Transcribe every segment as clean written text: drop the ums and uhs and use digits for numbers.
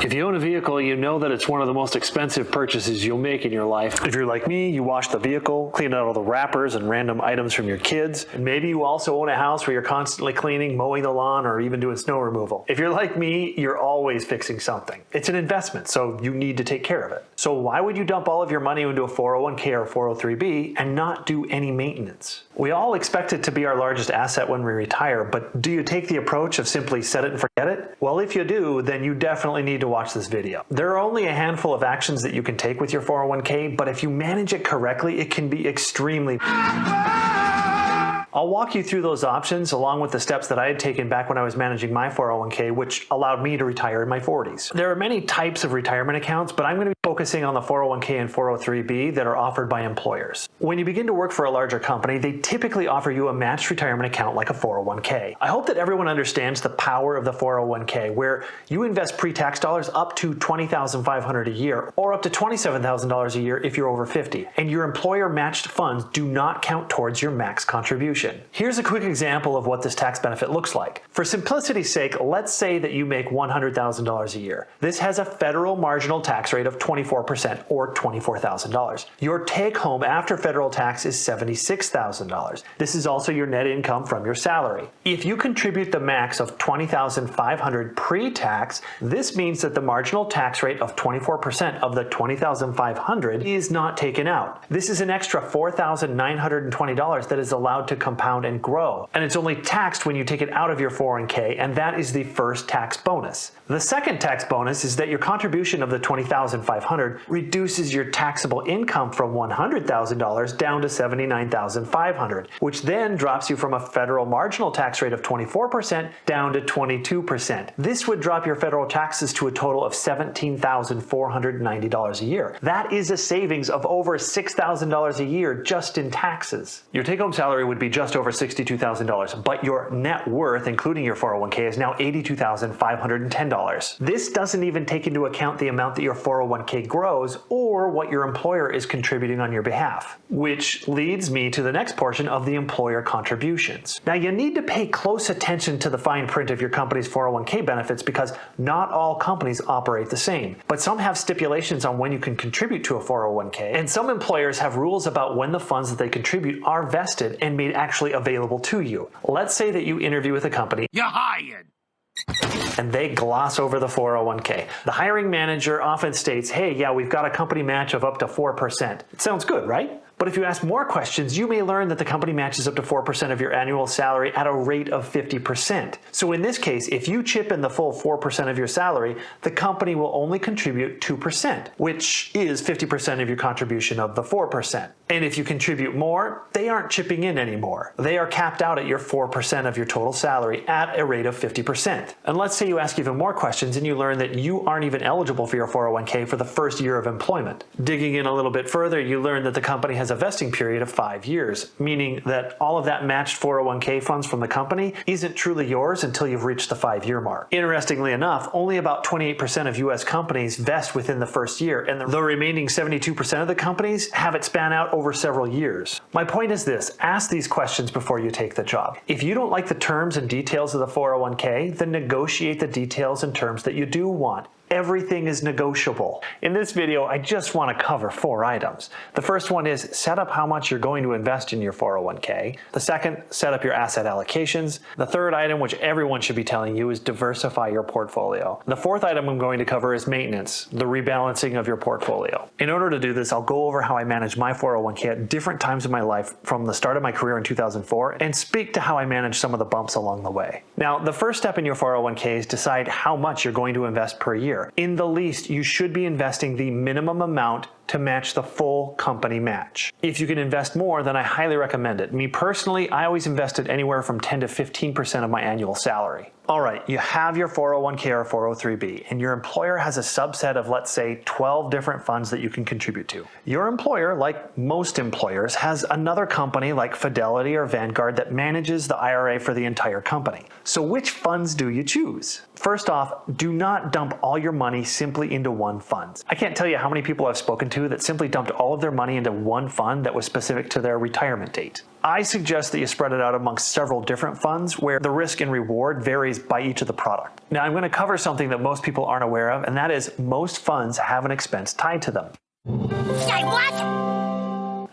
If you own a vehicle, you know that it's one of the most expensive purchases you'll make in your life. If you're like me, you wash the vehicle, clean out all the wrappers and random items from your kids, and maybe you also own a house where you're constantly cleaning, mowing the lawn, or even doing snow removal. If you're like me, you're always fixing something. It's an investment, so you need to take care of it. So why would you dump all of your money into a 401k or 403b and not do any maintenance? We all expect it to be our largest asset when we retire, but do you take the approach of simply set it and forget it? Well, if you do, then you definitely need to watch this video. There are only a handful of actions that you can take with your 401k, but if you manage it correctly, it can be extremely I'll walk you through those options along with the steps that I had taken back when I was managing my 401k, which allowed me to retire in my 40s. There are many types of retirement accounts, but I'm going to be focusing on the 401k and 403b that are offered by employers. When you begin to work for a larger company, they typically offer you a matched retirement account like a 401k. I hope that everyone understands the power of the 401k, where you invest pre-tax dollars up to $20,500 a year or up to $27,000 a year if you're over 50, and your employer matched funds do not count towards your max contribution. Here's a quick example of what this tax benefit looks like. For simplicity's sake, let's say that you make $100,000 a year. This has a federal marginal tax rate of 24% or $24,000. Your take home after federal tax is $76,000. This is also your net income from your salary. If you contribute the max of $20,500 pre-tax, this means that the marginal tax rate of 24% of the $20,500 is not taken out. This is an extra $4,920 that is allowed to compound and grow, and it's only taxed when you take it out of your 401k, and that is the first tax bonus. The second tax bonus is that your contribution of the $20,500 reduces your taxable income from $100,000 down to $79,500, which then drops you from a federal marginal tax rate of 24% down to 22%. This would drop your federal taxes to a total of $17,490 a year. That is a savings of over $6,000 a year just in taxes. Your take-home salary would be just over $62,000, but your net worth, including your 401k, is now $82,510. This doesn't even take into account the amount that your 401k grows or what your employer is contributing on your behalf, which leads me to the next portion of the employer contributions. Now, you need to pay close attention to the fine print of your company's 401k benefits because not all companies operate the same, but some have stipulations on when you can contribute to a 401k, and some employers have rules about when the funds that they contribute are vested and made actually available to you. Let's say that you interview with a company. You're hired! And they gloss over the 401k. The hiring manager often states, hey, yeah, we've got a company match of up to 4%. It sounds good, right? But if you ask more questions, you may learn that the company matches up to 4% of your annual salary at a rate of 50%. So in this case, if you chip in the full 4% of your salary, the company will only contribute 2%, which is 50% of your contribution of the 4%. And if you contribute more, they aren't chipping in anymore. They are capped out at your 4% of your total salary at a rate of 50%. And let's say you ask even more questions and you learn that you aren't even eligible for your 401k for the first year of employment. Digging in a little bit further, you learn that the company has a vesting period of 5 years, meaning that all of that matched 401k funds from the company isn't truly yours until you've reached the 5-year mark. Interestingly enough, only about 28% of US companies vest within the first year, and the remaining 72% of the companies have it span out over several years. My point is this: ask these questions before you take the job. If you don't like the terms and details of the 401k, then negotiate the details and terms that you do want. Everything is negotiable. In this video, I just want to cover 4 items. The first one is set up how much you're going to invest in your 401k. The second, set up your asset allocations. The third item, which everyone should be telling you, is diversify your portfolio. The fourth item I'm going to cover is maintenance, the rebalancing of your portfolio. In order to do this, I'll go over how I manage my 401k at different times in my life from the start of my career in 2004 and speak to how I manage some of the bumps along the way. Now, the first step in your 401k is decide how much you're going to invest per year. In the least, you should be investing the minimum amount to match the full company match. If you can invest more, then I highly recommend it. Me personally, I always invested anywhere from 10 to 15% of my annual salary. All right, you have your 401k or 403b, and your employer has a subset of, let's say, 12 different funds that you can contribute to. Your employer, like most employers, has another company like Fidelity or Vanguard that manages the IRA for the entire company. So which funds do you choose? First off, do not dump all your money simply into one fund. I can't tell you how many people I've spoken to to that simply dumped all of their money into one fund that was specific to their retirement date. I suggest that you spread it out amongst several different funds where the risk and reward varies by each of the product. Now, I'm going to cover something that most people aren't aware of, and that is most funds have an expense tied to them. Say what?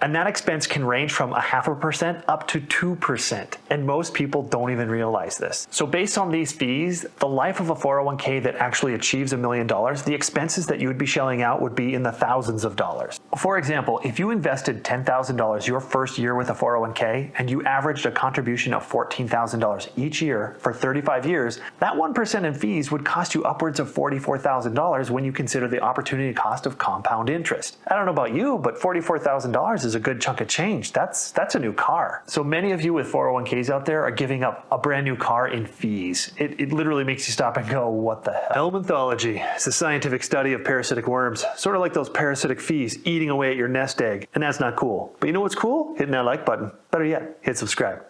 And that expense can range from 0.5% up to 2%. And most people don't even realize this. So based on these fees, the life of a 401k that actually achieves $1 million, the expenses that you would be shelling out would be in the thousands of dollars. For example, if you invested $10,000 your first year with a 401k and you averaged a contribution of $14,000 each year for 35 years, that 1% in fees would cost you upwards of $44,000 when you consider the opportunity cost of compound interest. I don't know about you, but $44,000 is a good chunk of change. That's a new car. So many of you with 401ks out there are giving up a brand new car in fees. It literally makes you stop and go, what the hell? Helminthology is a scientific study of parasitic worms, sort of like those parasitic fleas eating away at your nest egg. And that's not cool. But you know what's cool? Hitting that like button. Better yet, hit subscribe.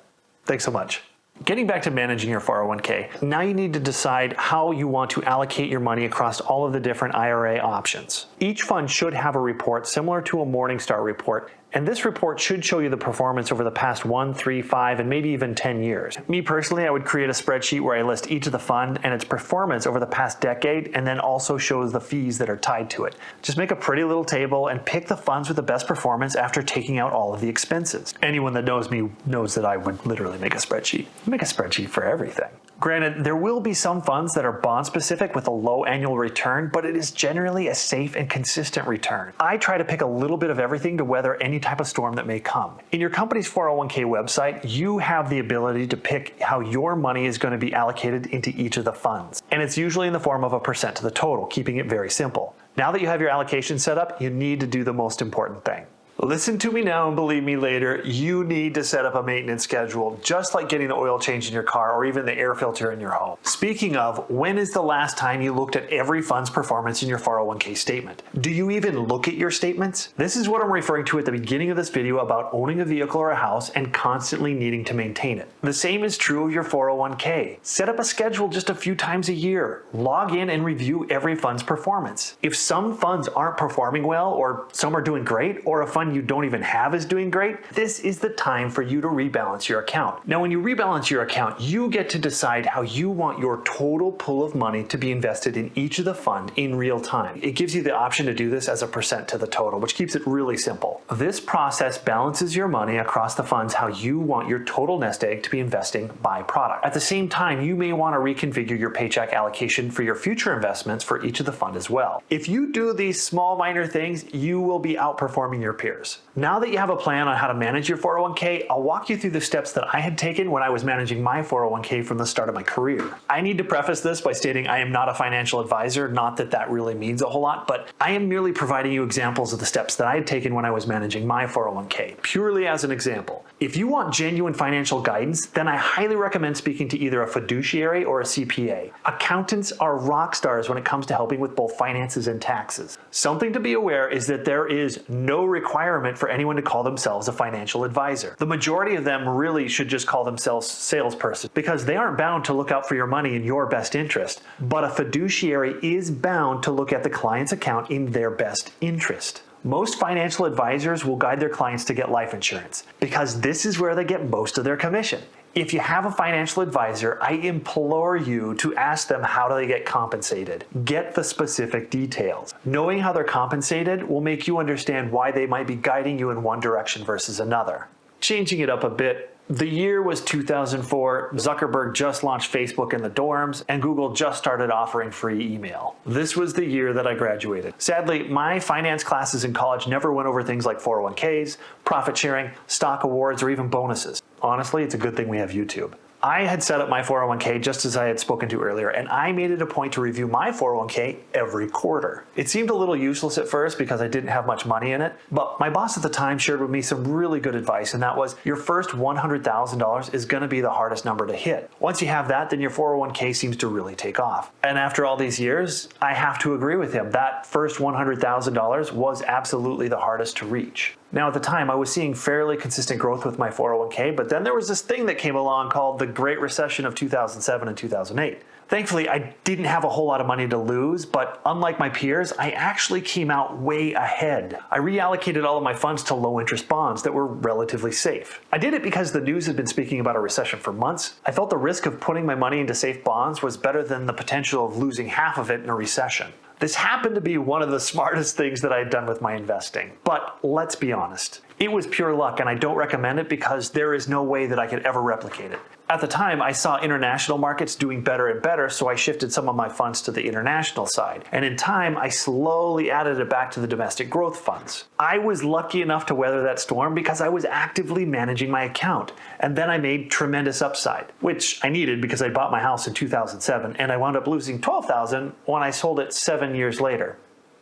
Thanks so much. Getting back to managing your 401k, now you need to decide how you want to allocate your money across all of the different IRA options. Each fund should have a report similar to a Morningstar report, and this report should show you the performance over the past 1, 3, 5, and maybe even 10 years. Me personally, I would create a spreadsheet where I list each of the fund and its performance over the past decade, and then also shows the fees that are tied to it. Just make a pretty little table and pick the funds with the best performance after taking out all of the expenses. Anyone that knows me knows that I would literally make a spreadsheet. Make a spreadsheet for everything. Granted, there will be some funds that are bond specific with a low annual return, but it is generally a safe and consistent return. I try to pick a little bit of everything to weather any type of storm that may come. In your company's 401k website, you have the ability to pick how your money is going to be allocated into each of the funds. And it's usually in the form of a percent to the total, keeping it very simple. Now that you have your allocation set up, you need to do the most important thing. Listen to me now and believe me later, you need to set up a maintenance schedule, just like getting the oil change in your car or even the air filter in your home. Speaking of, when is the last time you looked at every fund's performance in your 401k statement? Do you even look at your statements? This is what I'm referring to at the beginning of this video about owning a vehicle or a house and constantly needing to maintain it. The same is true of your 401k. Set up a schedule just a few times a year. Log in and review every fund's performance. If some funds aren't performing well, or some are doing great, or a fund you don't even have is doing great, this is the time for you to rebalance your account. Now, when you rebalance your account, you get to decide how you want your total pool of money to be invested in each of the fund in real time. It gives you the option to do this as a percent to the total, which keeps it really simple. This process balances your money across the funds how you want your total nest egg to be investing by product. At the same time, you may want to reconfigure your paycheck allocation for your future investments for each of the fund as well. If you do these small minor things, you will be outperforming your peers. Now that you have a plan on how to manage your 401k, I'll walk you through the steps that I had taken when I was managing my 401k from the start of my career. I need to preface this by stating I am not a financial advisor, not that that really means a whole lot, but I am merely providing you examples of the steps that I had taken when I was managing my 401k, purely as an example. If you want genuine financial guidance, then I highly recommend speaking to either a fiduciary or a CPA. Accountants are rock stars when it comes to helping with both finances and taxes. Something to be aware is that there is no requirement for anyone to call themselves a financial advisor. The majority of them really should just call themselves salesperson because they aren't bound to look out for your money in your best interest. But a fiduciary is bound to look at the client's account in their best interest. Most financial advisors will guide their clients to get life insurance because this is where they get most of their commission. If you have a financial advisor, I implore you to ask them how do they get compensated. Get the specific details. Knowing how they're compensated will make you understand why they might be guiding you in one direction versus another. Changing it up a bit, the year was 2004, Zuckerberg just launched Facebook in the dorms, and Google just started offering free email. This was the year that I graduated. Sadly, my finance classes in college never went over things like 401ks, profit sharing, stock awards, or even bonuses. Honestly, it's a good thing we have YouTube. I had set up my 401k just as I had spoken to earlier, and I made it a point to review my 401k every quarter. It seemed a little useless at first because I didn't have much money in it, but my boss at the time shared with me some really good advice, and that was your first $100,000 is going to be the hardest number to hit. Once you have that, then your 401k seems to really take off. And after all these years, I have to agree with him. That first $100,000 was absolutely the hardest to reach. Now at the time, I was seeing fairly consistent growth with my 401k, but then there was this thing that came along called the Great Recession of 2007 and 2008. Thankfully, I didn't have a whole lot of money to lose, but unlike my peers, I actually came out way ahead. I reallocated all of my funds to low-interest bonds that were relatively safe. I did it because the news had been speaking about a recession for months. I felt the risk of putting my money into safe bonds was better than the potential of losing half of it in a recession. This happened to be one of the smartest things that I had done with my investing. But let's be honest, it was pure luck, and I don't recommend it because there is no way that I could ever replicate it. At the time, I saw international markets doing better and better, so I shifted some of my funds to the international side. And in time, I slowly added it back to the domestic growth funds. I was lucky enough to weather that storm because I was actively managing my account. And then I made tremendous upside, which I needed because I bought my house in 2007, and I wound up losing $12,000 when I sold it 7 years later.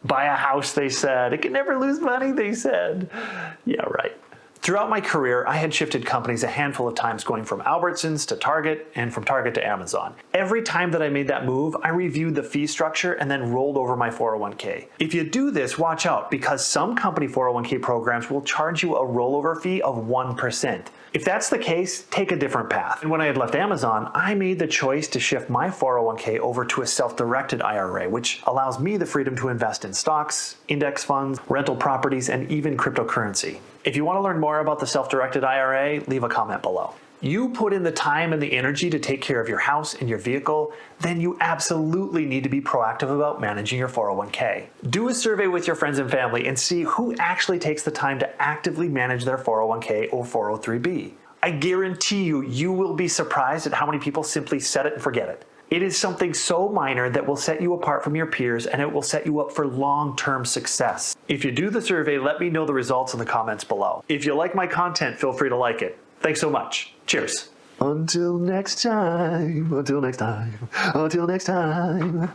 Buy a house, they said. It can never lose money, they said. Yeah, right. Throughout my career, I had shifted companies a handful of times, going from Albertsons to Target and from Target to Amazon. Every time that I made that move, I reviewed the fee structure and then rolled over my 401k. If you do this, watch out, because some company 401k programs will charge you a rollover fee of 1%. If that's the case, take a different path. And when I had left Amazon, I made the choice to shift my 401k over to a self-directed IRA, which allows me the freedom to invest in stocks, index funds, rental properties, and even cryptocurrency. If you want to learn more about the self-directed IRA, leave a comment below. You put in the time and the energy to take care of your house and your vehicle, then you absolutely need to be proactive about managing your 401k. Do a survey with your friends and family and see who actually takes the time to actively manage their 401k or 403b. I guarantee you, you will be surprised at how many people simply set it and forget it. It is something so minor that will set you apart from your peers, and it will set you up for long-term success. If you do the survey, let me know the results in the comments below. If you like my content, feel free to like it. Thanks so much. Cheers. Until next time, until next time, until next time.